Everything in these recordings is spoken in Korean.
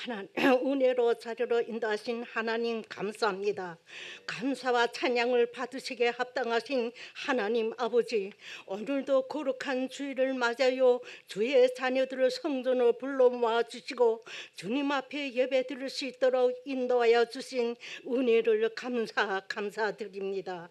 하나 은혜로 자리로 인도하신 하나님 감사합니다. 감사와 찬양을 받으시게 합당하신 하나님 아버지, 오늘도 거룩한 주일을 맞아요. 주의 자녀들을 성전으로 불러 모아 주시고 주님 앞에 예배 드릴 수 있도록 인도하여 주신 은혜를 감사드립니다.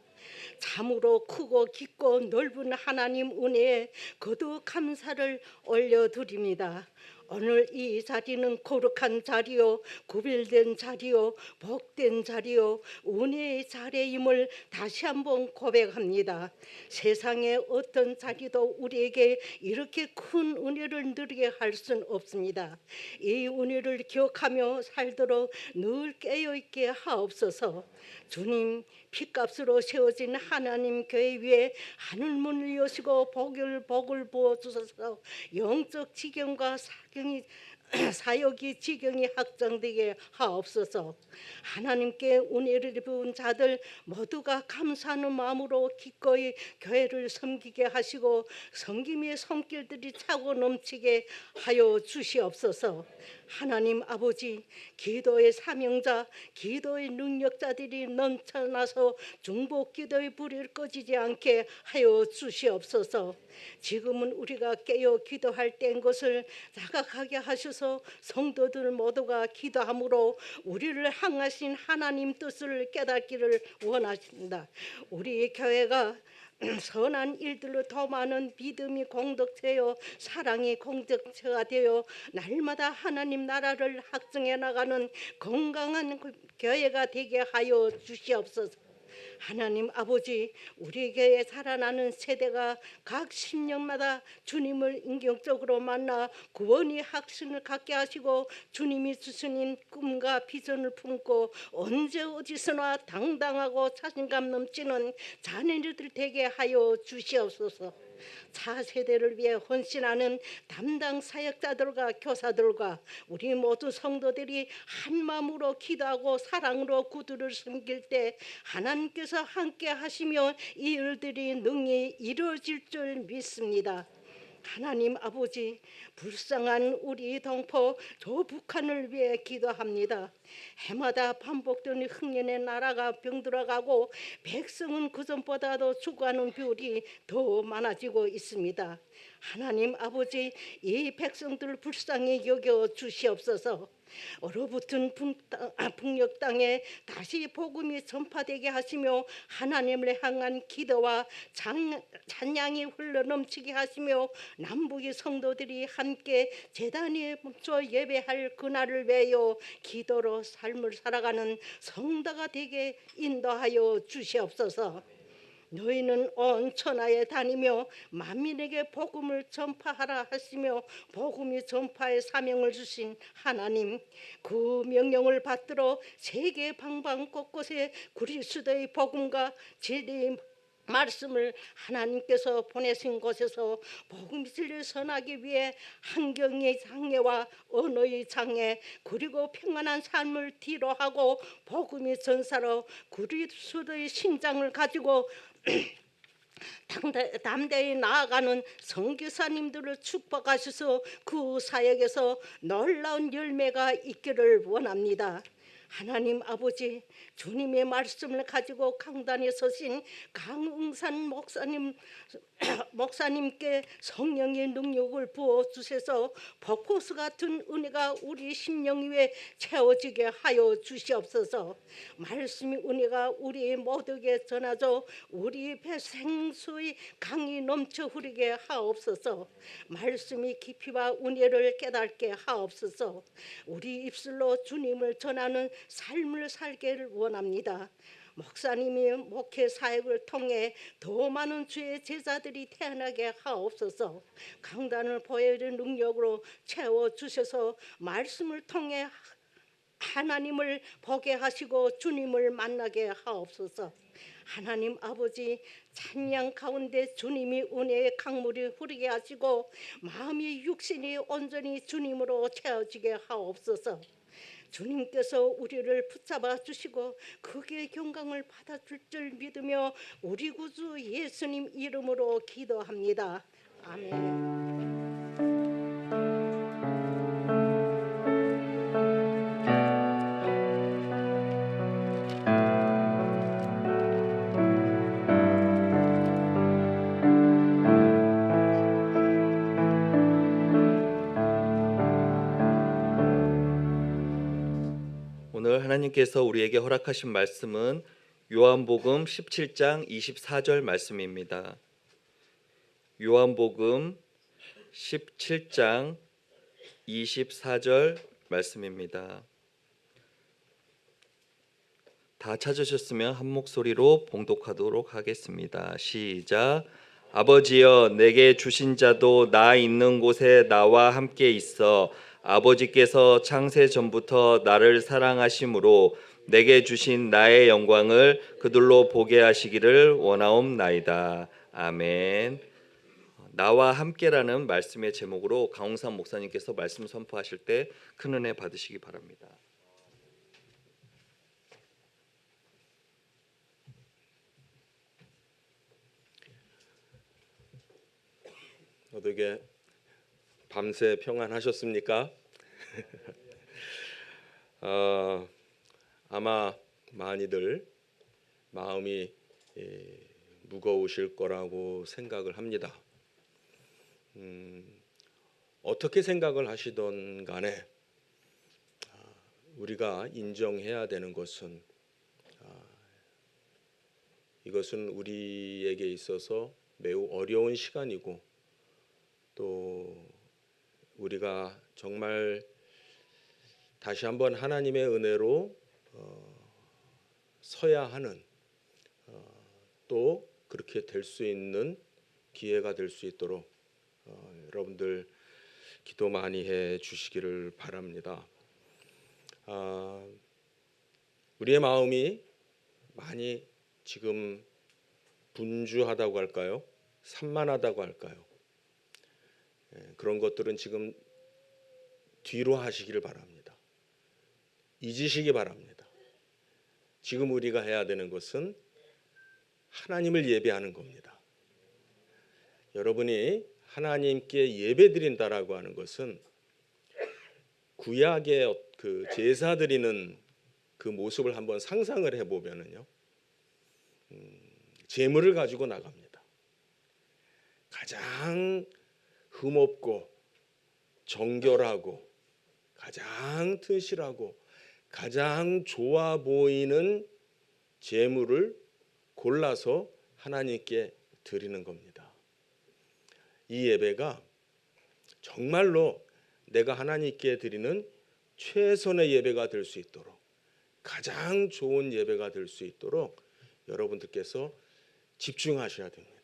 참으로 크고 깊고 넓은 하나님 은혜에 거듭 감사를 올려드립니다. 오늘 이 자리는 거룩한 자리요, 구별된 자리요, 복된 자리요, 은혜의 자리임을 다시 한번 고백합니다. 세상의 어떤 자리도 우리에게 이렇게 큰 은혜를 누리게 할 수는 없습니다. 이 은혜를 기억하며 살도록 늘 깨어있게 하옵소서. 주님, 핏값으로 세워진 하나님 교회 위에 하늘문을 여시고 복을 부어주셔서 영적 지경과 사역이 지경이 확장되게 하옵소서. 하나님께 은혜를 입은 자들 모두가 감사하는 마음으로 기꺼이 교회를 섬기게 하시고 섬김의 손길들이 차고 넘치게 하여 주시옵소서. 하나님 아버지, 기도의 사명자, 기도의 능력자들이 넘쳐나서 중복 기도의 불을 꺼지지 않게 하여 주시옵소서. 지금은 우리가 깨어 기도할 때인 것을 자각하게 하셔서 성도들 모두가 기도함으로 우리를 향하신 하나님 뜻을 깨닫기를 원하십니다. 우리 교회가 선한 일들로 더 많은 믿음이 공동체요, 사랑이 공동체가 되어 날마다 하나님 나라를 확증해 나가는 건강한 교회가 되게 하여 주시옵소서. 하나님 아버지, 우리 교회에 살아나는 세대가 각 신령마다 주님을 인격적으로 만나 구원의 확신을 갖게 하시고 주님이 주신 꿈과 비전을 품고 언제 어디서나 당당하고 자신감 넘치는 자녀들 되게 하여 주시옵소서. 차세대를 위해 헌신하는 담당 사역자들과 교사들과 우리 모두 성도들이 한마음으로 기도하고 사랑으로 구두를 섬길 때 하나님께서 함께 하시며 이 일들이 능히 이루어질 줄 믿습니다. 하나님 아버지, 불쌍한 우리 동포 저 북한을 위해 기도합니다. 해마다 반복되는 흑년의 나라가 병들어가고 백성은 그전보다도 죽어가는 비율이 더 많아지고 있습니다. 하나님 아버지, 이 백성들을 불쌍히 여겨 주시옵소서. 얼어붙은 북녘 땅에 다시 복음이 전파되게 하시며 하나님을 향한 기도와 찬양이 흘러넘치게 하시며 남북의 성도들이 함께 제단에 뭉쳐 예배할 그날을 위하여 기도로 삶을 살아가는 성도가 되게 인도하여 주시옵소서. 너희는 온 천하에 다니며 만민에게 복음을 전파하라 하시며 복음이 전파의 사명을 주신 하나님, 그 명령을 받들어 세계 방방 곳곳에 그리스도의 복음과 진리의 말씀을 하나님께서 보내신 곳에서 복음 진리를 전하기 위해 환경의 장애와 언어의 장애 그리고 평안한 삶을 뒤로하고 복음의 전사로 그리스도의 신장을 가지고 담대히 나아가는 선교사님들을 축복하셔서 그 사역에서 놀라운 열매가 있기를 원합니다. 하나님 아버지, 주님의 말씀을 가지고 강단에 서신 강응산 목사님께 성령의 능력을 부어주셔서 벚꽃 같은 은혜가 우리 심령 위에 채워지게 하여 주시옵소서. 말씀의 은혜가 우리 모두에게 전하져 우리 배 생수의 강이 넘쳐 흐르게 하옵소서. 말씀의 깊이와 은혜를 깨닫게 하옵소서. 우리 입술로 주님을 전하는 삶을 살기를 원합니다. 목사님이 목회 사역을 통해 더 많은 주의 제자들이 태어나게 하옵소서. 강단을 보여줄 능력으로 채워주셔서 말씀을 통해 하나님을 보게 하시고 주님을 만나게 하옵소서. 하나님 아버지, 찬양 가운데 주님이 은혜의 강물이 흐르게 하시고 마음이 육신이 온전히 주님으로 채워지게 하옵소서. 주님께서 우리를 붙잡아 주시고 크게 경강을 받아줄 줄 믿으며 우리 구주 예수님 이름으로 기도합니다. 아멘. 오늘 하나님께서 우리에게 허락하신 말씀은 요한복음 17장 24절 말씀입니다. 요한복음 17장 24절 말씀입니다. 다 찾으셨으면 한 목소리로 봉독하도록 하겠습니다. 시작. 아버지여, 내게 주신 자도 나 있는 곳에 나와 함께 있어 아버지께서 창세 전부터 나를 사랑하심으로 내게 주신 나의 영광을 그들로 보게 하시기를 원하옵나이다. 아멘. 나와 함께라는 말씀의 제목으로 강홍삼 목사님께서 말씀 선포하실 때 큰 은혜 받으시기 바랍니다. 어떻게 밤새 평안하셨습니까? 아마 많이들 마음이 무거우실 거라고 생각을 합니다. 어떻게 생각을 하시던 간에 우리가 인정해야 되는 것은 이것은 우리에게 있어서 매우 어려운 시간이고 또 우리가 정말 다시 한번 하나님의 은혜로 서야 하는 또 그렇게 될 수 있는 기회가 될 수 있도록 여러분들 기도 많이 해 주시기를 바랍니다. 우리의 마음이 많이 지금 분주하다고 할까요? 산만하다고 할까요? 그런 것들은 지금 뒤로 하시기를 바랍니다. 잊으시기 바랍니다. 지금 우리가 해야 되는 것은 하나님을 예배하는 겁니다. 여러분이 하나님께 예배드린다라고 하는 것은 구약의 그 제사 드리는 그 모습을 한번 상상을 해보면은요, 제물을 가지고 나갑니다. 가장 흠없고 정결하고 가장 튼실하고 가장 좋아 보이는 제물을 골라서 하나님께 드리는 겁니다. 이 예배가 정말로 내가 하나님께 드리는 최선의 예배가 될 수 있도록, 가장 좋은 예배가 될 수 있도록 여러분들께서 집중하셔야 됩니다.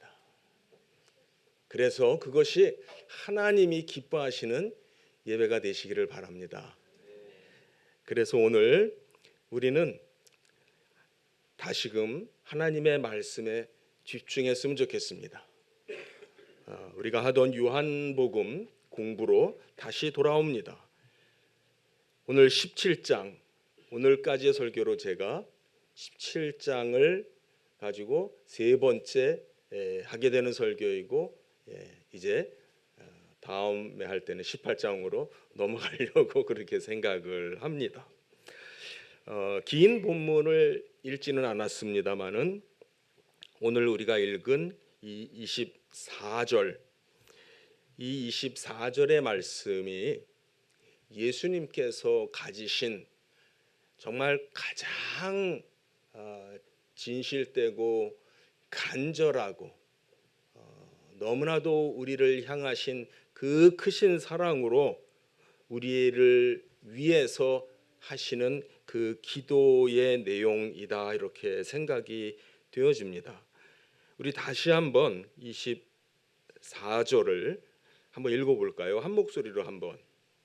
그래서 그것이 하나님이 기뻐하시는 예배가 되시기를 바랍니다. 그래서 오늘 우리는 다시금 하나님의 말씀에 집중했으면 좋겠습니다. 우리가 하던 요한복음 공부로 다시 돌아옵니다. 오늘 17장, 오늘까지의 설교로 제가 17장을 가지고 세 번째 하게 되는 설교이고, 이제 다음에 할 때는 18장으로 넘어가려고 그렇게 생각을 합니다. 긴 본문을 읽지는 않았습니다만은 오늘 우리가 읽은 이 24절, 이 24절의 말씀이 예수님께서 가지신 정말 가장 진실되고 간절하고 너무나도 우리를 향하신 그 크신 사랑으로 우리를 위해서 하시는 그 기도의 내용이다, 이렇게 생각이 되어집니다. 우리 다시 한번 24절을 한번 읽어볼까요? 한 목소리로 한번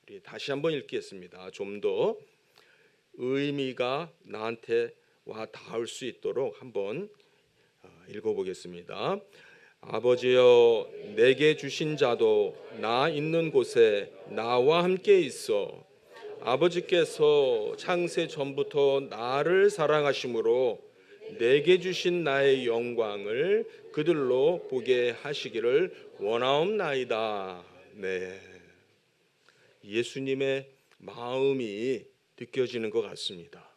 우리 다시 한번 읽겠습니다. 좀 더 의미가 나한테 와 닿을 수 있도록 한번 읽어보겠습니다. 아버지여, 내게 주신 자도 나 있는 곳에 나와 함께 있어 아버지께서 창세 전부터 나를 사랑하심으로 내게 주신 나의 영광을 그들로 보게 하시기를 원하옵나이다. 네, 예수님의 마음이 느껴지는 것 같습니다.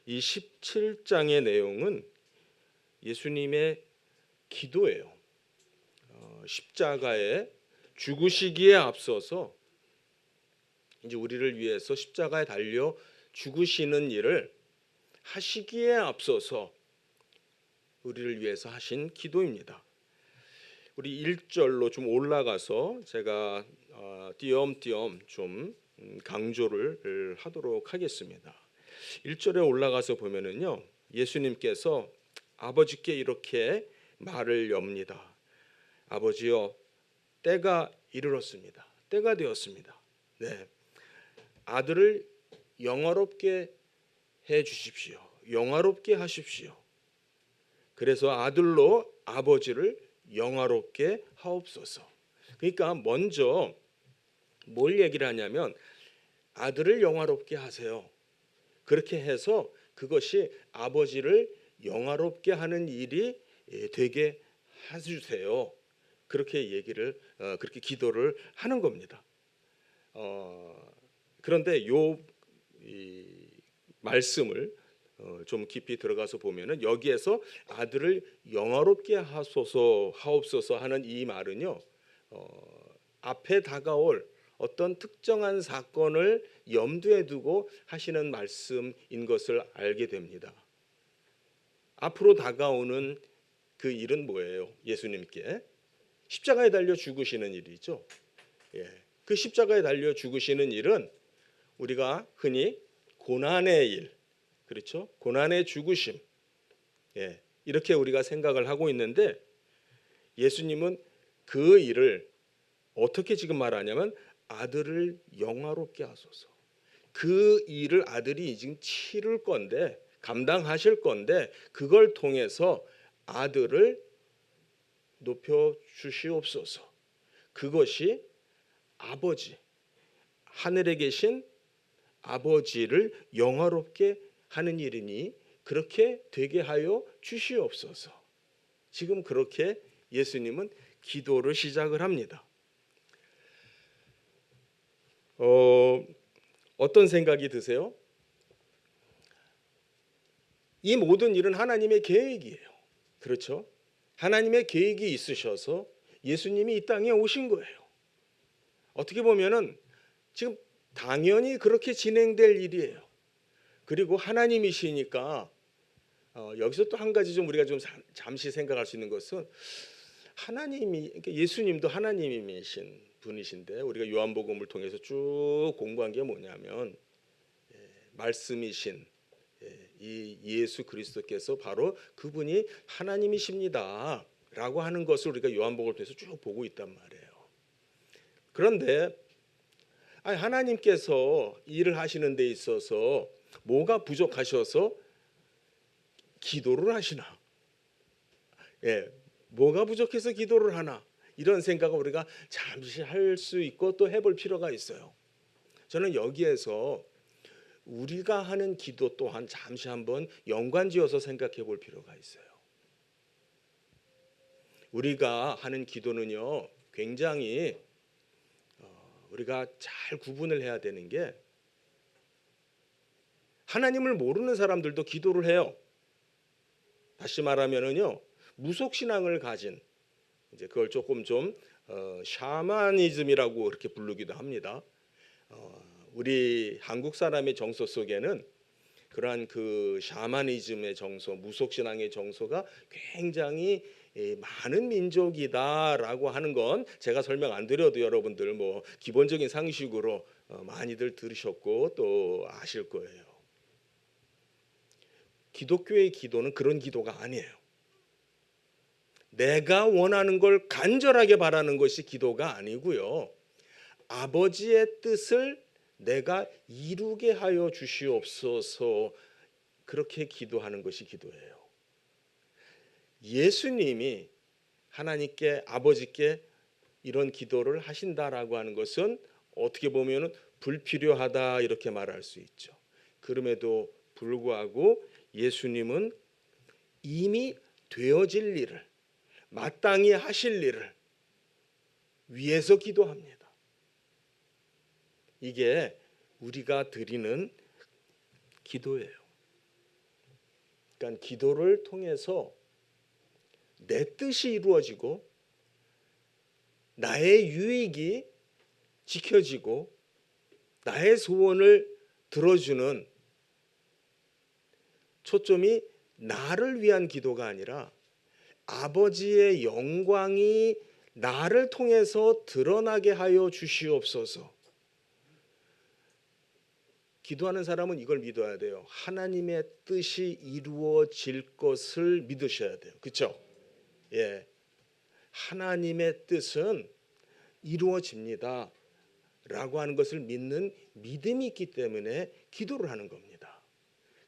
이 17장의 내용은 예수님의 기도예요. 십자가에 죽으시기에 앞서서 이제 우리를 위해서 십자가에 달려 죽으시는 일을 하시기에 앞서서 우리를 위해서 하신 기도입니다. 우리 1절로 좀 올라가서 제가 띄엄띄엄 좀 강조를 하도록 하겠습니다. 1절에 올라가서 보면은요, 예수님께서 아버지께 이렇게 말을 엽니다. 아버지여, 때가 이르렀습니다. 때가 되었습니다. 네, 아들을 영화롭게 해 주십시오. 영화롭게 하십시오. 그래서 아들로 아버지를 영화롭게 하옵소서. 그러니까 먼저 뭘 얘기를 하냐면 아들을 영화롭게 하세요. 그렇게 해서 그것이 아버지를 영화롭게 하는 일이 되게 해주세요. 그렇게 얘기를 그렇게 기도를 하는 겁니다. 그런데 이 말씀을 좀 깊이 들어가서 보면은 여기에서 아들을 영화롭게 하옵소서 하는 이 말은요, 앞에 다가올 어떤 특정한 사건을 염두에 두고 하시는 말씀인 것을 알게 됩니다. 앞으로 다가오는 그 일은 뭐예요? 예수님께 십자가에 달려 죽으시는 일이죠. 예, 그 십자가에 달려 죽으시는 일은 우리가 흔히 고난의 일, 그렇죠? 고난의 죽으심, 예, 이렇게 우리가 생각을 하고 있는데 예수님은 그 일을 어떻게 지금 말하냐면 아들을 영화롭게 하소서. 그 일을 아들이 지금 치를 건데, 감당하실 건데, 그걸 통해서 아들을 높여 주시옵소서. 그것이 아버지, 하늘에 계신 아버지를 영화롭게 하는 일이니 그렇게 되게 하여 주시옵소서. 지금 그렇게 예수님은 기도를 시작을 합니다. 어떤 생각이 드세요? 이 모든 일은 하나님의 계획이에요. 그렇죠? 하나님의 계획이 있으셔서 예수님이 이 땅에 오신 거예요. 어떻게 보면은 지금 당연히 그렇게 진행될 일이에요. 그리고 하나님이시니까 여기서 또 한 가지 좀 우리가 좀 잠시 생각할 수 있는 것은 하나님이, 그러니까 예수님도 하나님이신 분이신데 우리가 요한복음을 통해서 쭉 공부한 게 뭐냐면 말씀이신 이 예수 그리스도께서 바로 그분이 하나님이십니다 라고 하는 것을 우리가 요한복음을 통해서 쭉 보고 있단 말이에요. 그런데 하나님께서 일을 하시는 데 있어서 뭐가 부족하셔서 기도를 하시나? 예, 뭐가 부족해서 기도를 하나? 이런 생각을 우리가 잠시 할 수 있고 또 해볼 필요가 있어요. 저는 여기에서 우리가 하는 기도 또한 잠시 한번 연관지어서 생각해 볼 필요가 있어요. 우리가 하는 기도는요, 굉장히 우리가 잘 구분을 해야 되는 게, 하나님을 모르는 사람들도 기도를 해요. 다시 말하면은요, 무속신앙을 가진, 이제 그걸 조금 좀 샤머니즘이라고 그렇게 부르기도 합니다. 우리 한국 사람의 정서 속에는 그러한 그 샤머니즘의 정서, 무속신앙의 정서가 굉장히 많은 민족이다라고 하는 건 제가 설명 안 드려도 여러분들 뭐 기본적인 상식으로 많이들 들으셨고 또 아실 거예요. 기독교의 기도는 그런 기도가 아니에요. 내가 원하는 걸 간절하게 바라는 것이 기도가 아니고요. 아버지의 뜻을 내가 이루게 하여 주시옵소서, 그렇게 기도하는 것이 기도예요. 예수님이 하나님께, 아버지께 이런 기도를 하신다라고 하는 것은 어떻게 보면 불필요하다 이렇게 말할 수 있죠. 그럼에도 불구하고 예수님은 이미 되어질 일을, 마땅히 하실 일을 위해서 기도합니다. 이게 우리가 드리는 기도예요. 그러니까 기도를 통해서 내 뜻이 이루어지고 나의 유익이 지켜지고 나의 소원을 들어주는 초점이 나를 위한 기도가 아니라 아버지의 영광이 나를 통해서 드러나게 하여 주시옵소서. 기도하는 사람은 이걸 믿어야 돼요. 하나님의 뜻이 이루어질 것을 믿으셔야 돼요. 그렇죠? 예. 하나님의 뜻은 이루어집니다. 라고 하는 것을 믿는 믿음이 있기 때문에 기도를 하는 겁니다.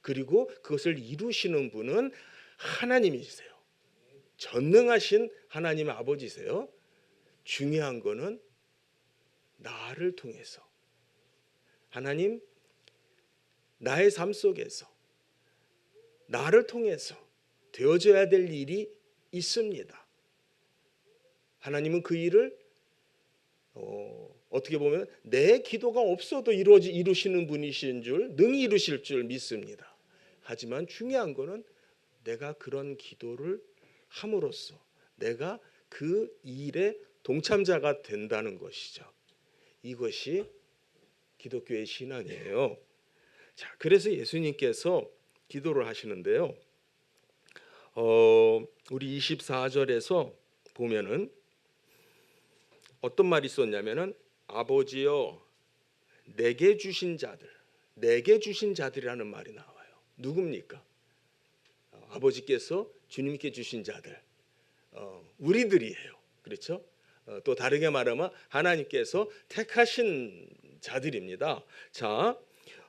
그리고 그것을 이루시는 분은 하나님이세요. 전능하신 하나님 아버지세요. 중요한 거는 나를 통해서 하나님, 나의 삶 속에서 나를 통해서 되어져야 될 일이 있습니다. 하나님은 그 일을 어떻게 보면 내 기도가 없어도 이루시는 분이신 줄, 능히 이루실 줄 믿습니다. 하지만 중요한 거는 내가 그런 기도를 함으로써 내가 그 일에 동참자가 된다는 것이죠. 이것이 기독교의 신앙이에요. 자, 그래서 예수님께서 기도를 하시는데요. 우리 24절에서 보면은 어떤 말이 있었냐면은 아버지여 내게 주신 자들이라는 말이 나와요. 누굽니까? 아버지께서 주님께 주신 자들, 우리들이에요. 그렇죠? 또 다르게 말하면 하나님께서 택하신 자들입니다. 자,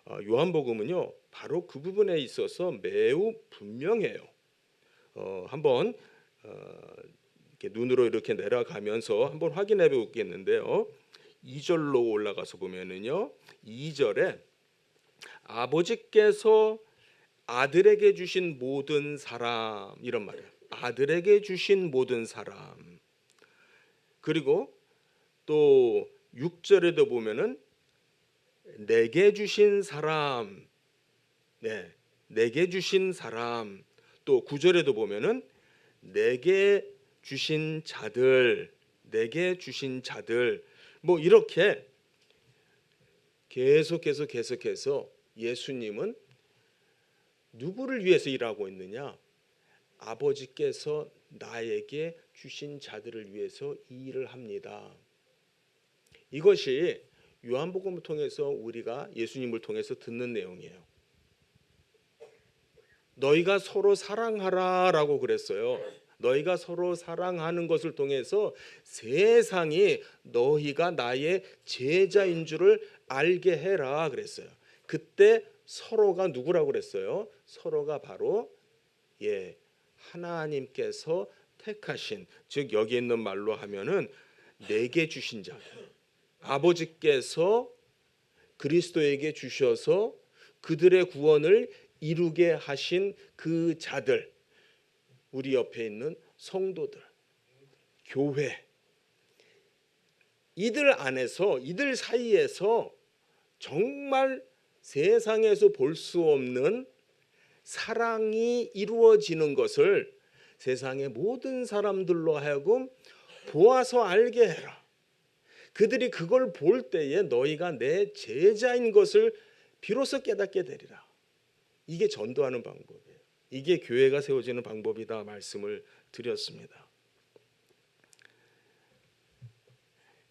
요한복음은요 바로 그 부분에 있어서 매우 분명해요. 한번 이렇게 눈으로 이렇게 내려가면서 한번 확인해 보겠는데요. 2절로 올라가서 보면은요, 2절에 아버지께서 아들에게 주신 모든 사람, 이런 말이에요. 아들에게 주신 모든 사람. 그리고 또 6절에도 보면은 내게 주신 사람, 내게 주신 사람. 또 9절에도 보면은 내게 주신 자들, 내게 주신 자들. 뭐 이렇게 계속해서 예수님은 누구를 위해서 일하고 있느냐? 아버지께서 나에게 주신 자들을 위해서 이 일을 합니다. 이것이 요한복음을 통해서 우리가 예수님을 통해서 듣는 내용이에요. 너희가 서로 사랑하라라고 그랬어요. 너희가 서로 사랑하는 것을 통해서 세상이 너희가 나의 제자인 줄을 알게 해라 그랬어요. 그때 서로가 누구라고 그랬어요? 서로가 바로 하나님께서 택하신, 즉 여기 있는 말로 하면은 내게 주신 자, 아버지께서 그리스도에게 주셔서 그들의 구원을 이루게 하신 그 자들, 우리 옆에 있는 성도들, 교회, 이들 안에서, 이들 사이에서 정말 세상에서 볼 수 없는 사랑이 이루어지는 것을 세상의 모든 사람들로 하여금 보아서 알게 해라. 그들이 그걸 볼 때에 너희가 내 제자인 것을 비로소 깨닫게 되리라. 이게 전도하는 방법이에요. 이게 교회가 세워지는 방법이다 말씀을 드렸습니다.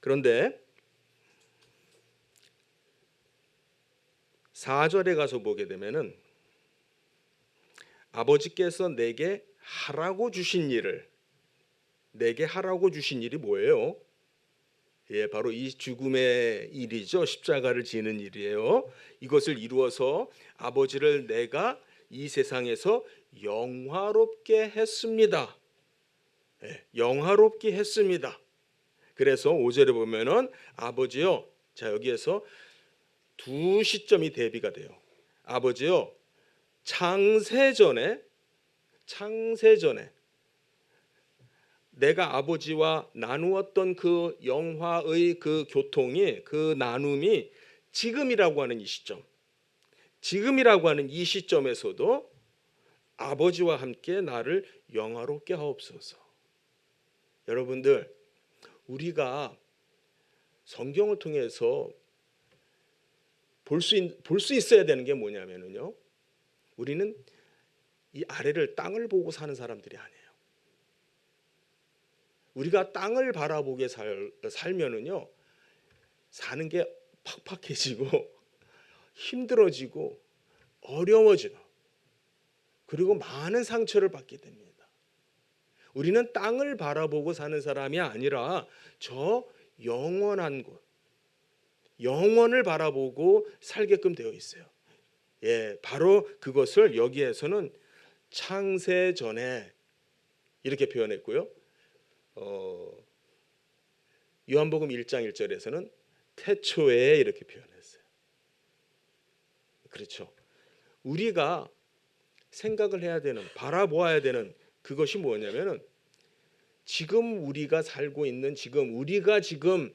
그런데 4절에 가서 보게 되면은 아버지께서 내게 하라고 주신 일을, 내게 하라고 주신 일이 뭐예요? 바로 이 죽음의 일이죠. 십자가를 지는 일이에요. 이것을 이루어서 아버지를 내가 이 세상에서 영화롭게 했습니다. 영화롭게 했습니다. 그래서 5절에 보면은 아버지요, 자 여기에서 두 시점이 대비가 돼요. 아버지요, 창세전에 내가 아버지와 나누었던 그 영화의 그 교통이, 그 나눔이 지금이라고 하는 이 시점, 지금이라고 하는 이 시점에서도 아버지와 함께 나를 영화롭게 하옵소서. 여러분들, 우리가 성경을 통해서 볼 수 있어야 되는 게 뭐냐면요, 우리는 이 아래를 땅을 보고 사는 사람들이 아니에요. 우리가 땅을 바라보게 살면은요 사는 게 팍팍해지고 힘들어지고 어려워지고 그리고 많은 상처를 받게 됩니다. 우리는 땅을 바라보고 사는 사람이 아니라 저 영원한 곳, 영원을 바라보고 살게끔 되어 있어요. 예, 바로 그것을 여기에서는 창세 전에 이렇게 표현했고요. 요한복음 1장 1절에서는 태초에 이렇게 표현했어요. 그렇죠. 우리가 생각을 해야 되는, 바라보아야 되는 그것이 뭐냐면은 지금 우리가 살고 있는 우리가 지금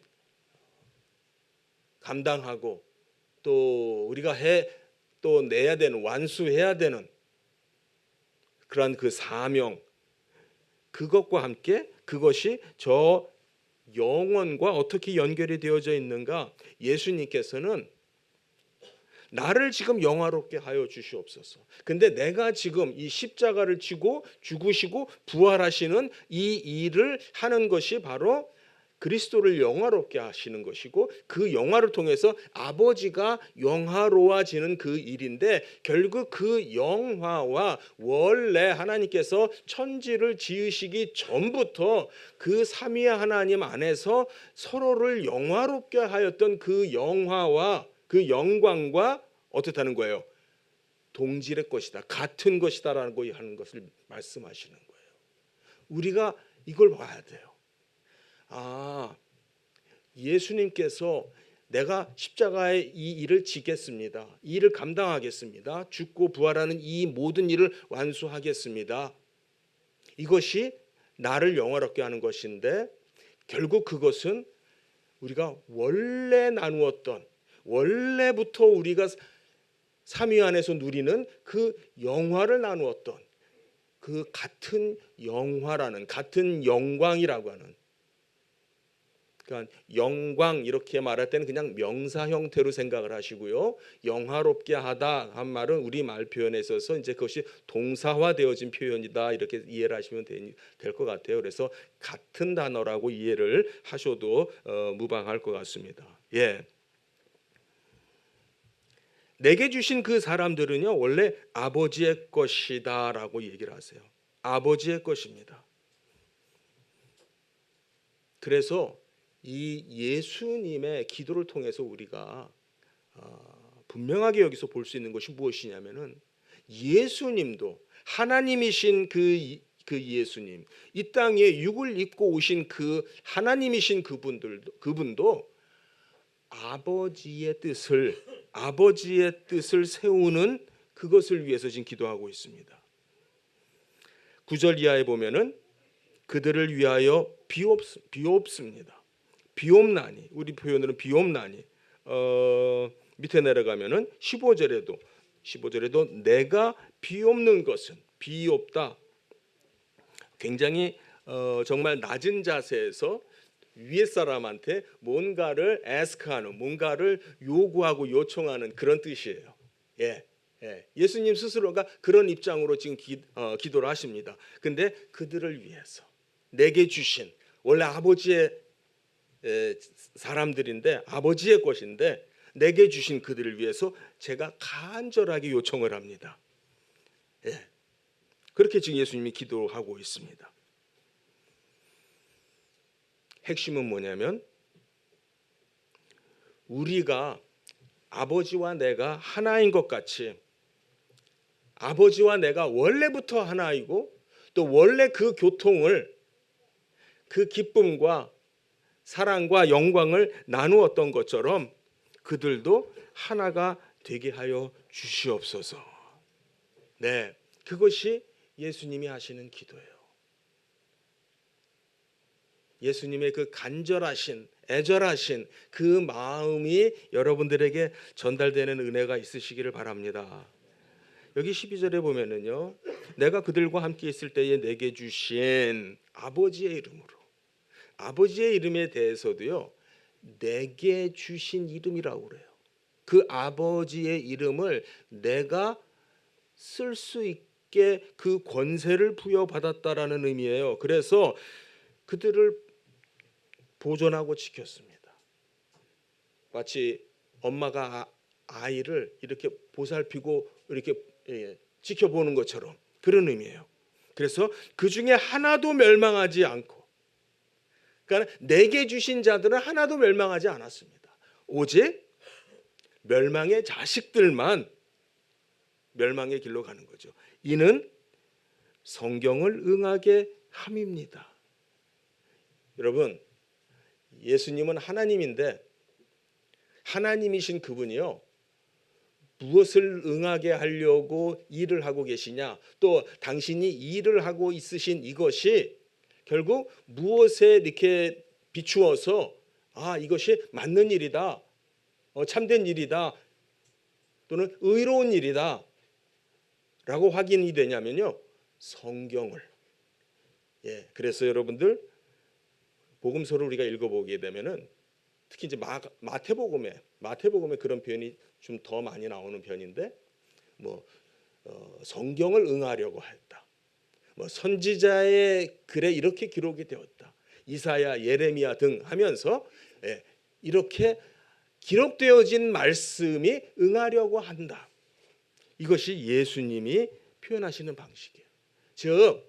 감당하고 또 우리가 또 내야 되는, 완수해야 되는 그러한 그 사명, 그것과 함께 그것이 저 영원과 어떻게 연결이 되어져 있는가. 예수님께서는 나를 지금 영화롭게 하여 주시옵소서. 근데 내가 지금 이 십자가를 지고 죽으시고 부활하시는 이 일을 하는 것이 바로 그리스도를 영화롭게 하시는 것이고 그 영화를 통해서 아버지가 영화로워지는 그 일인데 결국 그 영화와 원래 하나님께서 천지를 지으시기 전부터 그 삼위의 하나님 안에서 서로를 영화롭게 하였던 그 영화와 그 영광과 어떻다는 거예요? 동질의 것이다, 같은 것이다라고 하는 것을 말씀하시는 거예요. 우리가 이걸 봐야 돼요. 예수님께서 내가 십자가에 이 일을 지겠습니다. 이 일을 감당하겠습니다. 죽고 부활하는 이 모든 일을 완수하겠습니다. 이것이 나를 영화롭게 하는 것인데 결국 그것은 우리가 원래 나누었던, 원래부터 우리가 삼위 안에서 누리는 그 영화를 나누었던 그 같은 영화라는, 같은 영광이라고 하는, 그러니까 영광 이렇게 말할 때는 그냥 명사 형태로 생각을 하시고요. 영화롭게 하다 한 말은 우리 말 표현에 있어서 이제 그것이 동사화되어진 표현이다 이렇게 이해를 하시면 될 것 같아요. 그래서 같은 단어라고 이해를 하셔도 무방할 것 같습니다. 예. 내게 주신 그 사람들은요 원래 아버지의 것이다라고 얘기를 하세요. 아버지의 것입니다. 그래서 이 예수님의 기도를 통해서 우리가 분명하게 여기서 볼 수 있는 것이 무엇이냐면은 예수님도 하나님이신 그 예수님, 이 땅에 육을 입고 오신 그 하나님이신 그분도 아버지의 뜻을 세우는 그것을 위해서 지금 기도하고 있습니다. 9절 이하에 보면은 그들을 위하여 비옵습니다. 비옵나니, 우리 표현으로는 비옵나니. 밑에 내려가면은 15절에도 내가 비옵는 것은, 비옵다. 굉장히 정말 낮은 자세에서 위에 사람한테 뭔가를 ask하는, 뭔가를 요구하고 요청하는 그런 뜻이에요. 예. 예수님 스스로가 그런 입장으로 지금 기도를 하십니다. 근데 그들을 위해서 내게 주신, 원래 아버지의 사람들인데 아버지의 것인데 내게 주신 그들을 위해서 제가 간절하게 요청을 합니다. 예. 그렇게 지금 예수님이 기도하고 있습니다. 핵심은 뭐냐면 우리가 아버지와 내가 하나인 것 같이 아버지와 내가 원래부터 하나이고 또 원래 그 교통을, 그 기쁨과 사랑과 영광을 나누었던 것처럼 그들도 하나가 되게 하여 주시옵소서. 네, 그것이 예수님이 하시는 기도예요. 예수님의 그 간절하신, 애절하신 그 마음이 여러분들에게 전달되는 은혜가 있으시기를 바랍니다. 여기 12절에 보면은요, 내가 그들과 함께 있을 때에 내게 주신 아버지의 이름으로, 아버지의 이름에 대해서도요 내게 주신 이름이라고 그래요. 그 아버지의 이름을 내가 쓸 수 하나님께 그 권세를 부여받았다라는 의미예요. 그래서 그들을 보존하고 지켰습니다. 마치 엄마가 아이를 이렇게 보살피고 이렇게 지켜보는 것처럼 그런 의미예요. 그래서 그 중에 하나도 멸망하지 않고, 그러니까 내게 주신 자들은 하나도 멸망하지 않았습니다. 오직 멸망의 자식들만 멸망의 길로 가는 거죠. 이는 성경을 응하게 함입니다. 여러분, 예수님은 하나님인데 하나님이신 그분이요, 무엇을 응하게 하려고 일을 하고 계시냐, 또 당신이 일을 하고 있으신 이것이 결국 무엇에 이렇게 비추어서 이것이 맞는 일이다, 참된 일이다, 또는 의로운 일이다 라고 확인이 되냐면요, 성경을. 그래서 여러분들 복음서를 우리가 읽어보게 되면은 특히 이제 마태복음에 그런 표현이 좀 더 많이 나오는 편인데, 성경을 응하려고 했다, 선지자의 글에 이렇게 기록이 되었다, 이사야, 예레미야 등 하면서 이렇게 기록되어진 말씀이 응하려고 한다. 이것이 예수님이 표현하시는 방식이에요. 즉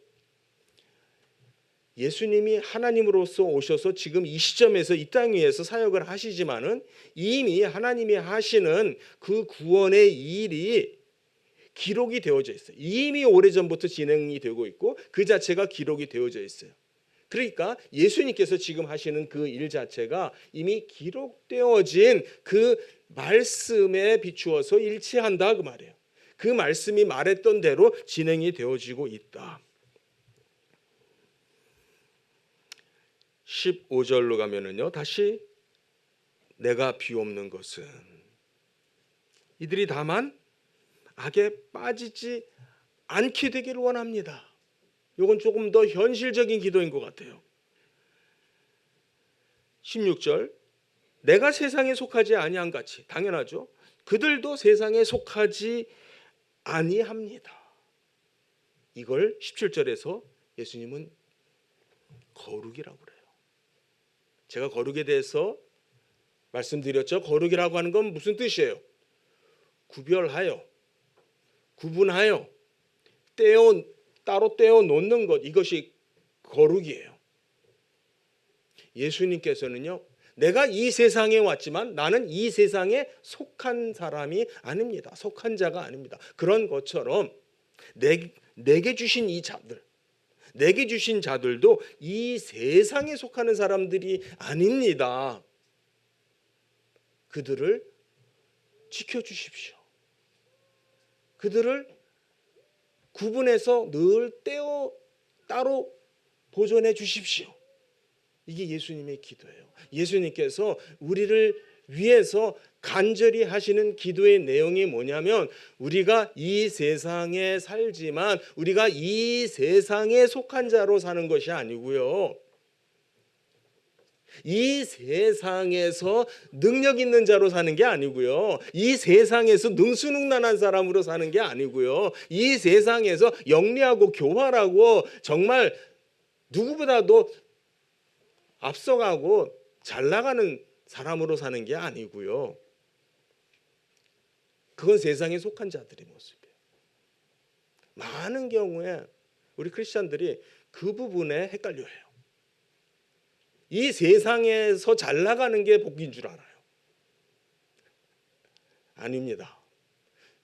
예수님이 하나님으로서 오셔서 지금 이 시점에서 이 땅 위에서 사역을 하시지만은 이미 하나님이 하시는 그 구원의 일이 기록이 되어져 있어요. 이미 오래전부터 진행이 되고 있고 그 자체가 기록이 되어져 있어요. 그러니까 예수님께서 지금 하시는 그 일 자체가 이미 기록되어진 그 말씀에 비추어서 일치한다 그 말이에요. 그 말씀이 말했던 대로 진행이 되어지고 있다. 15절로 가면은요, 다시 내가 비옵는 것은 이들이 다만 악에 빠지지 않게 되기를 원합니다. 이건 조금 더 현실적인 기도인 것 같아요. 16절, 내가 세상에 속하지 아니한 같이, 당연하죠, 그들도 세상에 속하지 아니합니다. 이걸 17절에서 예수님은 거룩이라고 그래요. 제가 거룩에 대해서 말씀드렸죠. 거룩이라고 하는 건 무슨 뜻이에요? 구별하여, 구분하여, 따로 떼어 놓는 것, 이것이 거룩이에요. 예수님께서는요, 내가 이 세상에 왔지만 나는 이 세상에 속한 사람이 아닙니다. 속한 자가 아닙니다. 그런 것처럼 내게 주신 이 자들, 내게 주신 자들도 이 세상에 속하는 사람들이 아닙니다. 그들을 지켜주십시오. 그들을 구분해서 늘 따로 보존해 주십시오. 이게 예수님의 기도예요. 예수님께서 우리를 위해서 간절히 하시는 기도의 내용이 뭐냐면, 우리가 이 세상에 살지만 우리가 이 세상에 속한 자로 사는 것이 아니고요, 이 세상에서 능력 있는 자로 사는 게 아니고요, 이 세상에서 능수능란한 사람으로 사는 게 아니고요, 이 세상에서 영리하고 교활하고 정말 누구보다도 앞서가고 잘 나가는 사람으로 사는 게 아니고요, 그건 세상에 속한 자들의 모습이에요. 많은 경우에 우리 크리스찬들이 그 부분에 헷갈려해요. 이 세상에서 잘 나가는 게 복인 줄 알아요. 아닙니다.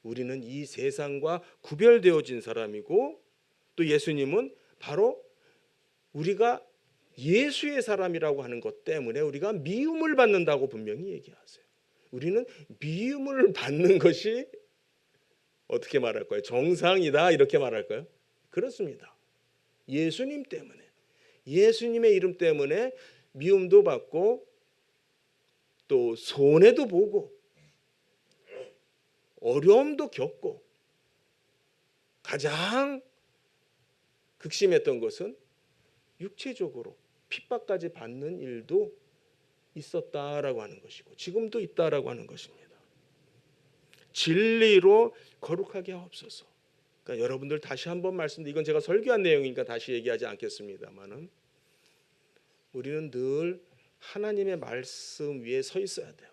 우리는 이 세상과 구별되어진 사람이고, 또 예수님은 바로 우리가 예수의 사람이라고 하는 것 때문에 우리가 미움을 받는다고 분명히 얘기하세요. 우리는 미움을 받는 것이 어떻게 말할까요? 정상이다 이렇게 말할까요? 그렇습니다. 예수님 때문에, 예수님의 이름 때문에 미움도 받고 또 손해도 보고 어려움도 겪고, 가장 극심했던 것은 육체적으로 핍박까지 받는 일도 있었다라고 하는 것이고 지금도 있다라고 하는 것입니다. 진리로 거룩하게 하옵소서. 그러니까 여러분들 다시 한번 말씀드리고, 이건 제가 설교한 내용이니까 다시 얘기하지 않겠습니다만은, 우리는 늘 하나님의 말씀 위에 서 있어야 돼요.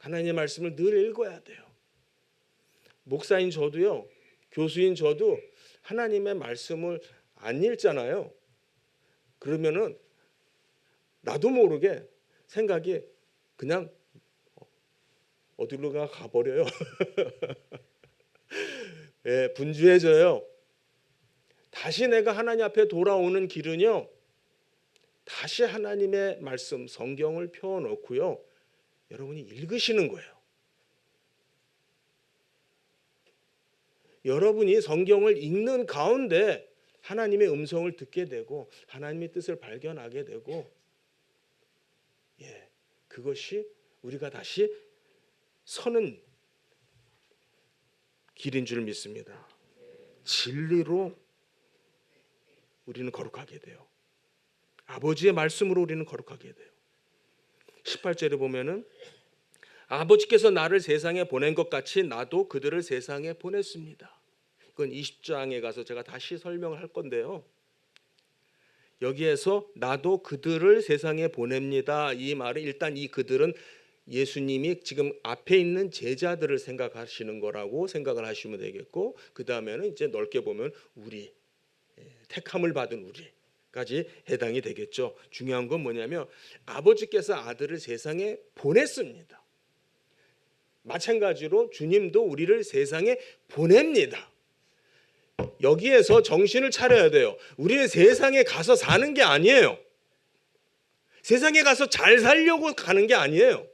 하나님의 말씀을 늘 읽어야 돼요. 목사인 저도요, 교수인 저도 하나님의 말씀을 안 읽잖아요. 그러면은 나도 모르게 생각이 그냥 어디로 가버려요. 예, 분주해져요. 다시 내가 하나님 앞에 돌아오는 길은요, 다시 하나님의 말씀 성경을 펴놓고요, 여러분이 읽으시는 거예요. 여러분이 성경을 읽는 가운데 하나님의 음성을 듣게 되고 하나님의 뜻을 발견하게 되고, 예, 그것이 우리가 다시 서는 길인 줄 믿습니다. 진리로 우리는 거룩하게 돼요. 아버지의 말씀으로 우리는 거룩하게 돼요. 18절에 보면은 아버지께서 나를 세상에 보낸 것 같이 나도 그들을 세상에 보냈습니다. 이건 20장에 가서 제가 다시 설명을 할 건데요. 여기에서 나도 그들을 세상에 보냅니다. 이 말은 일단 이 그들은 예수님이 지금 앞에 있는 제자들을 생각하시는 거라고 생각을 하시면 되겠고, 그 다음에는 이제 넓게 보면 우리, 택함을 받은 우리까지 해당이 되겠죠. 중요한 건 뭐냐면 아버지께서 아들을 세상에 보냈습니다. 마찬가지로 주님도 우리를 세상에 보냅니다. 여기에서 정신을 차려야 돼요. 우리는 세상에 가서 사는 게 아니에요. 세상에 가서 잘 살려고 가는 게 아니에요.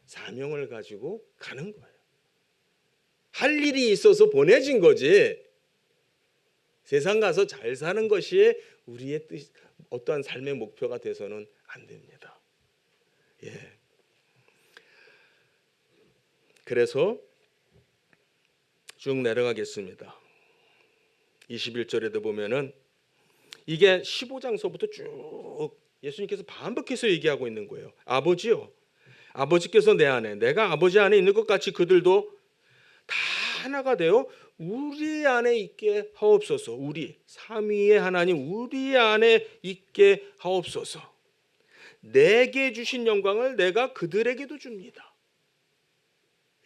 사명을 가지고 가는 거예요. 할 일이 있어서 보내진 거지, 세상 가서 잘 사는 것이 우리의 뜻, 어떠한 삶의 목표가 돼서는 안 됩니다. 예. 그래서 쭉 내려가겠습니다. 21절에도 보면은 이게 15장서부터 쭉 예수님께서 반복해서 얘기하고 있는 거예요. 아버지요, 아버지께서 내 안에, 내가 아버지 안에 있는 것 같이 그들도 다 하나가 되어 우리 안에 있게 하옵소서. 우리 삼위의 하나님 우리 안에 있게 하옵소서. 내게 주신 영광을 내가 그들에게도 줍니다.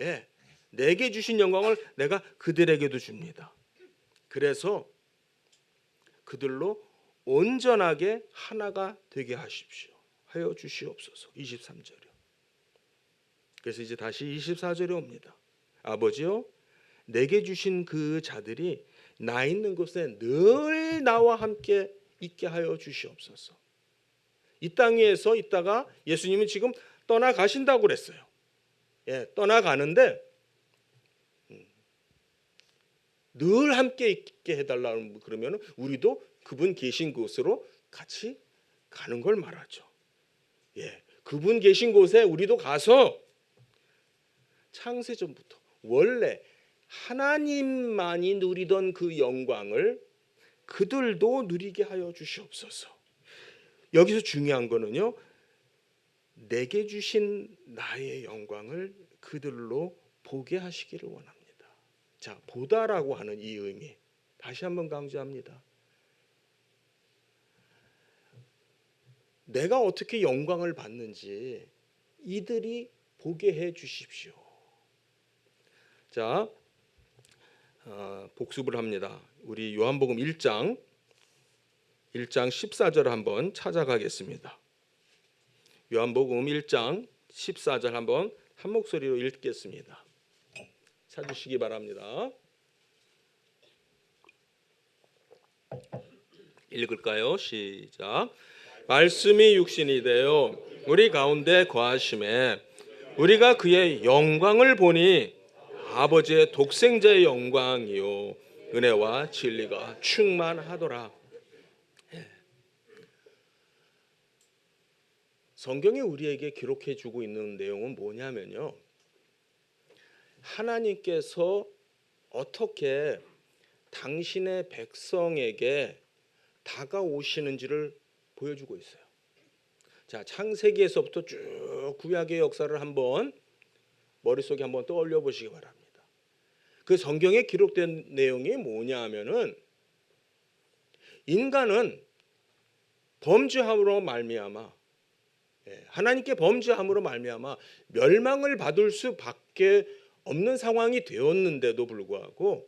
예, 내게 주신 영광을 내가 그들에게도 줍니다. 그래서 그들로 온전하게 하나가 되게 하십시오. 하여 주시옵소서. 23절이요. 그래서 이제 다시 24절에 옵니다. 아버지요, 내게 주신 그 자들이 나 있는 곳에 늘 나와 함께 있게 하여 주시옵소서. 이 땅 위에서 있다가 예수님은 지금 떠나가신다고 그랬어요. 예, 떠나가는데 늘 함께 있게 해달라는, 그러면 우리도 그분 계신 곳으로 같이 가는 걸 말하죠. 예, 그분 계신 곳에 우리도 가서 창세전부터 원래 하나님만이 누리던 그 영광을 그들도 누리게 하여 주시옵소서. 여기서 중요한 거는요, 내게 주신 나의 영광을 그들로 보게 하시기를 원합니다. 자, 보다라고 하는 이 의미 다시 한번 강조합니다. 내가 어떻게 영광을 받는지 이들이 보게 해 주십시오. 자, 복습을 합니다. 우리 요한복음 1장 14절 한번 찾아가겠습니다. 요한복음 1장 14절 한번 한 목소리로 읽겠습니다. 찾으시기 바랍니다. 읽을까요? 시작. 말씀이 육신이 되어 우리 가운데 거하심에 우리가 그의 영광을 보니 아버지의 독생자의 영광이요 은혜와 진리가 충만하더라. 성경이 우리에게 기록해 주고 있는 내용은 뭐냐면요, 하나님께서 어떻게 당신의 백성에게 다가오시는지를 보여주고 있어요. 자, 창세기에서부터 쭉 구약의 역사를 한번 머릿속에 한번 떠올려 보시기 바랍니다. 그 성경에 기록된 내용이 뭐냐 하면은 인간은 범죄함으로 말미암아 하나님께 범죄함으로 말미암아 멸망을 받을 수밖에 없는 상황이 되었는데도 불구하고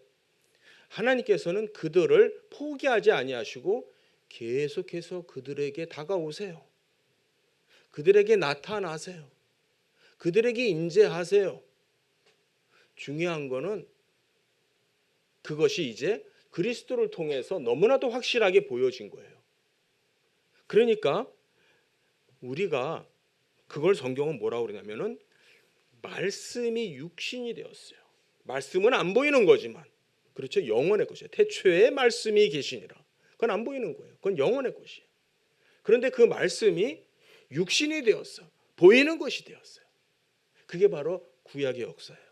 하나님께서는 그들을 포기하지 아니하시고 계속해서 그들에게 다가오세요. 그들에게 나타나세요. 그들에게 임재하세요. 중요한 거는 그것이 이제 그리스도를 통해서 너무나도 확실하게 보여진 거예요. 그러니까 우리가 그걸 성경은 뭐라고 그러냐면은 말씀이 육신이 되었어요. 말씀은 안 보이는 거지만 그렇죠. 영원의 것이에요. 태초에 말씀이 계시니라. 그건 안 보이는 거예요. 그건 영원의 것이에요. 그런데 그 말씀이 육신이 되었어. 보이는 것이 되었어요. 그게 바로 구약의 역사예요.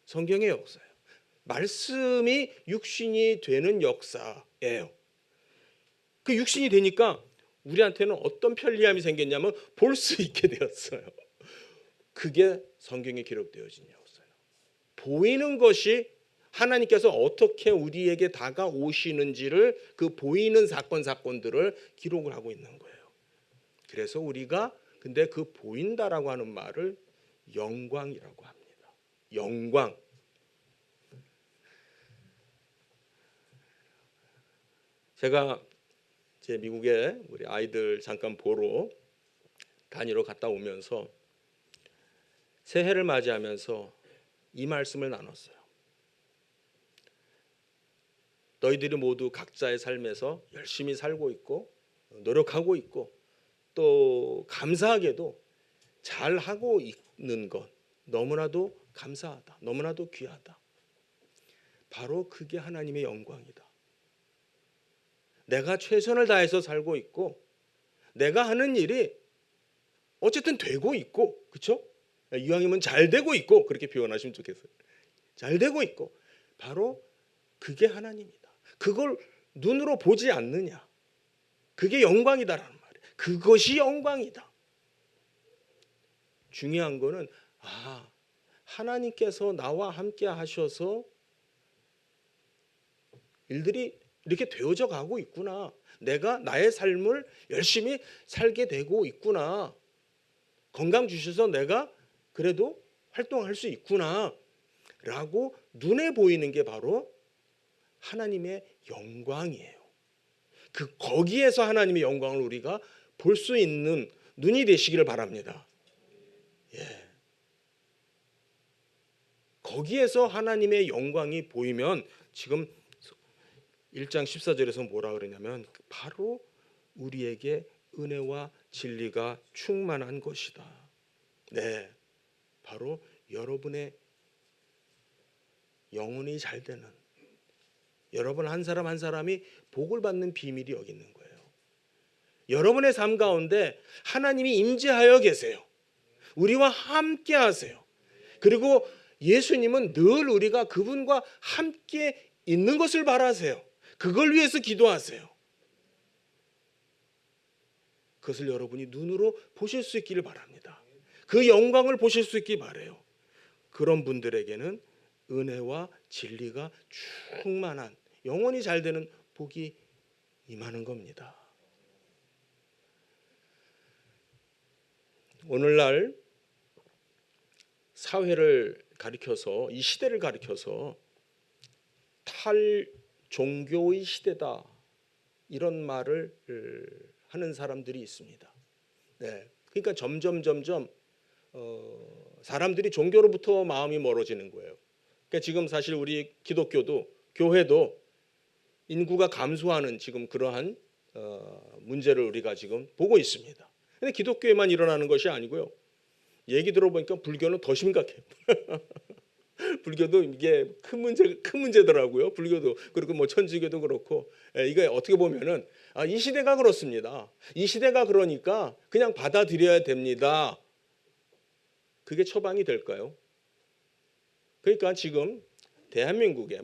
성경의 역사예요. 말씀이 육신이 되는 역사예요. 그 육신이 되니까 우리한테는 어떤 편리함이 생겼냐면 볼 수 있게 되었어요. 그게 성경에 기록되어진 역사예요. 보이는 것이 하나님께서 어떻게 우리에게 다가오시는지를 그 보이는 사건들을 기록을 하고 있는 거예요. 그래서 우리가 근데 그 보인다라고 하는 말을 영광이라고 합니다. 영광. 제가 제 미국에 우리 아이들 잠깐 보러 다니러 갔다 오면서 새해를 맞이하면서 이 말씀을 나눴어요. 너희들이 모두 각자의 삶에서 열심히 살고 있고 노력하고 있고 또 감사하게도 잘하고 있는 것 너무나도 감사하다. 너무나도 귀하다. 바로 그게 하나님의 영광이다. 내가 최선을 다해서 살고 있고 내가 하는 일이 어쨌든 되고 있고 그렇죠? 이왕이면 잘 되고 있고 그렇게 표현하시면 좋겠어요. 잘 되고 있고 바로 그게 하나님이다. 그걸 눈으로 보지 않느냐. 그게 영광이다라는 말이에요. 그것이 영광이다. 중요한 거는 하나님께서 나와 함께 하셔서 일들이 이렇게 되어져 가고 있구나. 내가 나의 삶을 열심히 살게 되고 있구나. 건강 주셔서 내가 그래도 활동할 수 있구나. 라고 눈에 보이는 게 바로 하나님의 영광이에요. 거기에서 하나님의 영광을 우리가 볼 수 있는 눈이 되시기를 바랍니다. 예. 거기에서 하나님의 영광이 보이면 지금 1장 14절에서 뭐라 그러냐면 바로 우리에게 은혜와 진리가 충만한 것이다. 네, 바로 여러분의 영혼이 잘 되는 여러분 한 사람 한 사람이 복을 받는 비밀이 여기 있는 거예요. 여러분의 삶 가운데 하나님이 임재하여 계세요. 우리와 함께 하세요. 그리고 예수님은 늘 우리가 그분과 함께 있는 것을 바라세요. 그걸 위해서 기도하세요. 그것을 여러분이 눈으로 보실 수 있기를 바랍니다. 그 영광을 보실 수 있기 바라요. 그런 분들에게는 은혜와 진리가 충만한 영원히 잘 되는 복이 임하는 겁니다. 오늘날 사회를 가리켜서 이 시대를 가리켜서 탈종교의 시대다 이런 말을 하는 사람들이 있습니다. 네, 그러니까 점점 사람들이 종교로부터 마음이 멀어지는 거예요. 그러니까 지금 사실 우리 기독교도 교회도 인구가 감소하는 지금 그러한 문제를 우리가 지금 보고 있습니다. 근데 기독교에만 일어나는 것이 아니고요. 얘기 들어보니까 불교는 더 심각해요. 불교도 이게 큰 문제더라고요. 불교도 그리고 뭐 천주교도 그렇고 이게 어떻게 보면은 이 시대가 그렇습니다. 이 시대가 그러니까 그냥 받아들여야 됩니다. 그게 처방이 될까요? 그러니까 지금 대한민국에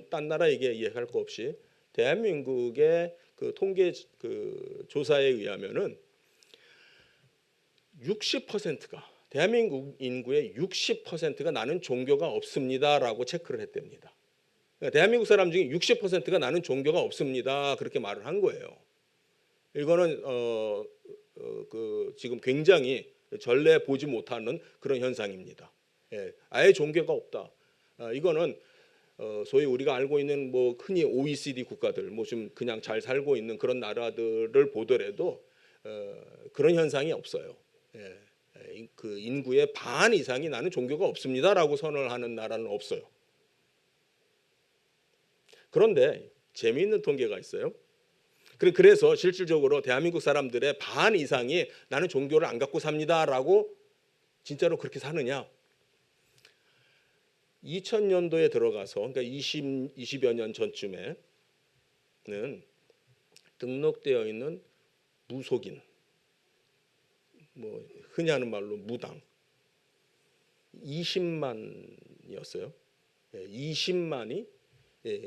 딴 나라 얘기할 거 없이 대한민국의 그 통계 그 조사에 의하면은 60%가 대한민국 인구의 60%가 나는 종교가 없습니다라고 체크를 했답니다. 대한민국 사람 중에 60%가 나는 종교가 없습니다. 그렇게 말을 한 거예요. 이거는 지금 굉장히 전례 보지 못하는 그런 현상입니다. 예, 아예 종교가 없다. 이거는 소위 우리가 알고 있는 뭐 흔히 OECD 국가들, 뭐 좀 그냥 잘 살고 있는 그런 나라들을 보더라도 그런 현상이 없어요. 예, 그 인구의 반 이상이 나는 종교가 없습니다라고 선언을 하는 나라는 없어요. 그런데 재미있는 통계가 있어요. 그래서 실질적으로 대한민국 사람들의 반 이상이 나는 종교를 안 갖고 삽니다라고 진짜로 그렇게 사느냐? 2000년도에 들어가서 그러니까 20여 년 전쯤에는 등록되어 있는 무속인, 뭐 흔히 하는 말로 무당 20만이었어요. 20만이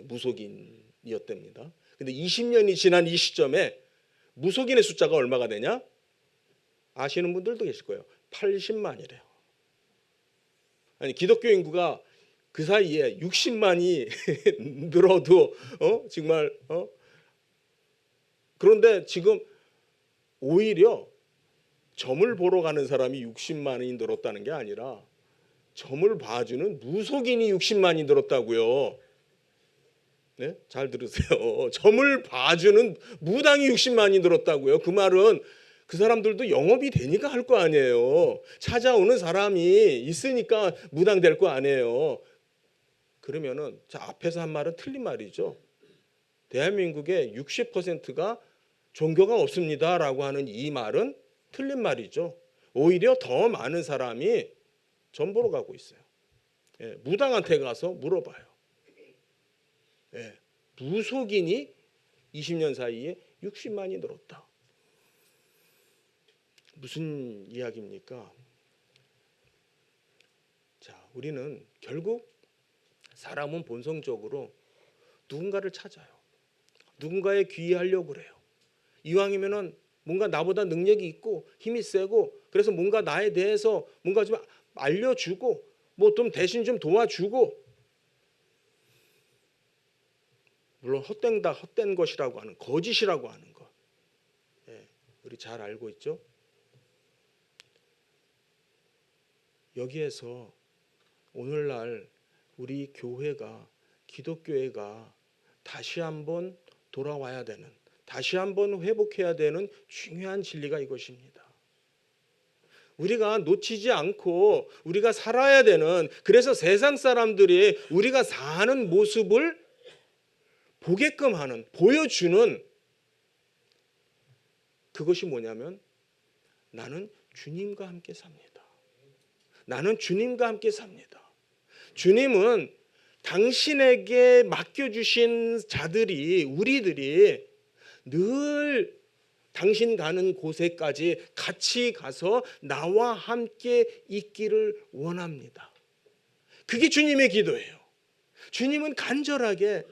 무속인이었답니다. 근데 20년이 지난 이 시점에 무속인의 숫자가 얼마가 되냐? 아시는 분들도 계실 거예요. 80만이래요. 아니 기독교 인구가 그 사이에 60만이 늘어도 정말 그런데 지금 오히려 점을 보러 가는 사람이 60만이 늘었다는 게 아니라 점을 봐주는 무속인이 60만이 늘었다고요. 네? 잘 들으세요. 점을 봐주는 무당이 60만이 늘었다고요. 그 말은 그 사람들도 영업이 되니까 할 거 아니에요. 찾아오는 사람이 있으니까 무당 될 거 아니에요. 그러면은 자 앞에서 한 말은 틀린 말이죠. 대한민국의 60%가 종교가 없습니다라고 하는 이 말은 틀린 말이죠. 오히려 더 많은 사람이 점 보러 가고 있어요. 예, 무당한테 가서 물어봐요. 예, 무속인이 20년 사이에 60만이 늘었다. 무슨 이야기입니까? 자, 우리는 결국 사람은 본성적으로 누군가를 찾아요. 누군가에 귀의하려고 그래요. 이왕이면은 뭔가 나보다 능력이 있고 힘이 세고 그래서 뭔가 나에 대해서 뭔가 좀 알려주고 뭐 좀 대신 좀 도와주고 물론 헛된 것이라고 하는 거짓이라고 하는 것. 예, 우리 잘 알고 있죠? 여기에서 오늘날 우리 교회가 기독교회가 다시 한번 돌아와야 되는 다시 한번 회복해야 되는 중요한 진리가 이것입니다. 우리가 놓치지 않고 우리가 살아야 되는 그래서 세상 사람들이 우리가 사는 모습을 보게끔 하는 보여주는 그것이 뭐냐면 나는 주님과 함께 삽니다. 나는 주님과 함께 삽니다. 주님은 당신에게 맡겨주신 자들이 우리들이 늘 당신 가는 곳에까지 같이 가서 나와 함께 있기를 원합니다. 그게 주님의 기도예요. 주님은 간절하게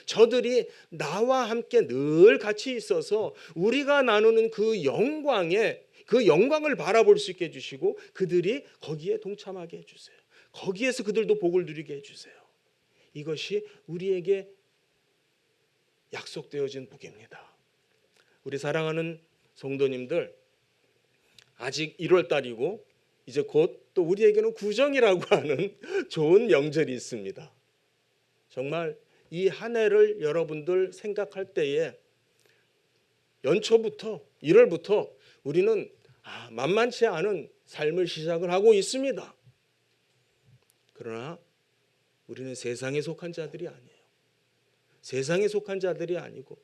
저들이 나와 함께 늘 같이 있어서 우리가 나누는 그 영광을 바라볼 수 있게 해주시고 그들이 거기에 동참하게 해주세요. 거기에서 그들도 복을 누리게 해주세요. 이것이 우리에게 약속되어진 복입니다. 우리 사랑하는 성도님들 아직 1월 달이고 이제 곧 또 우리에게는 구정이라고 하는 좋은 명절이 있습니다. 정말 이 한 해를 여러분들 생각할 때에 연초부터 1월부터 우리는 만만치 않은 삶을 시작을 하고 있습니다. 그러나 우리는 세상에 속한 자들이 아니에요. 세상에 속한 자들이 아니고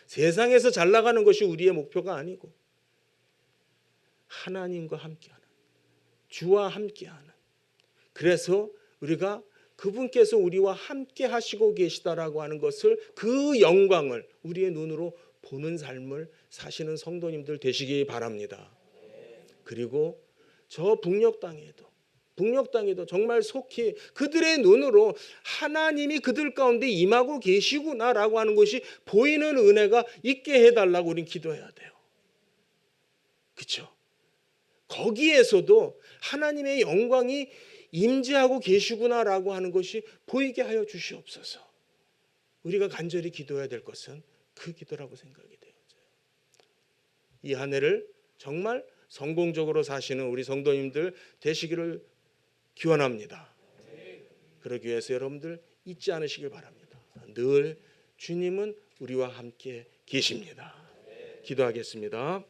세상에서 잘 나가는 것이 우리의 목표가 아니고 하나님과 함께하는 주와 함께하는 그래서 우리가 그분께서 우리와 함께 하시고 계시다라고 하는 것을 그 영광을 우리의 눈으로 보는 삶을 사시는 성도님들 되시기 바랍니다. 그리고 저 북녘 땅에도 정말 속히 그들의 눈으로 하나님이 그들 가운데 임하고 계시구나라고 하는 것이 보이는 은혜가 있게 해달라고 우린 기도해야 돼요. 그렇죠? 거기에서도 하나님의 영광이 임재하고 계시구나라고 하는 것이 보이게 하여 주시옵소서. 우리가 간절히 기도해야 될 것은 그 기도라고 생각이 되어져요. 이 한 해를 정말 성공적으로 사시는 우리 성도님들 되시기를 기원합니다. 그러기 위해서 여러분들 잊지 않으시길 바랍니다. 늘 주님은 우리와 함께 계십니다. 기도하겠습니다.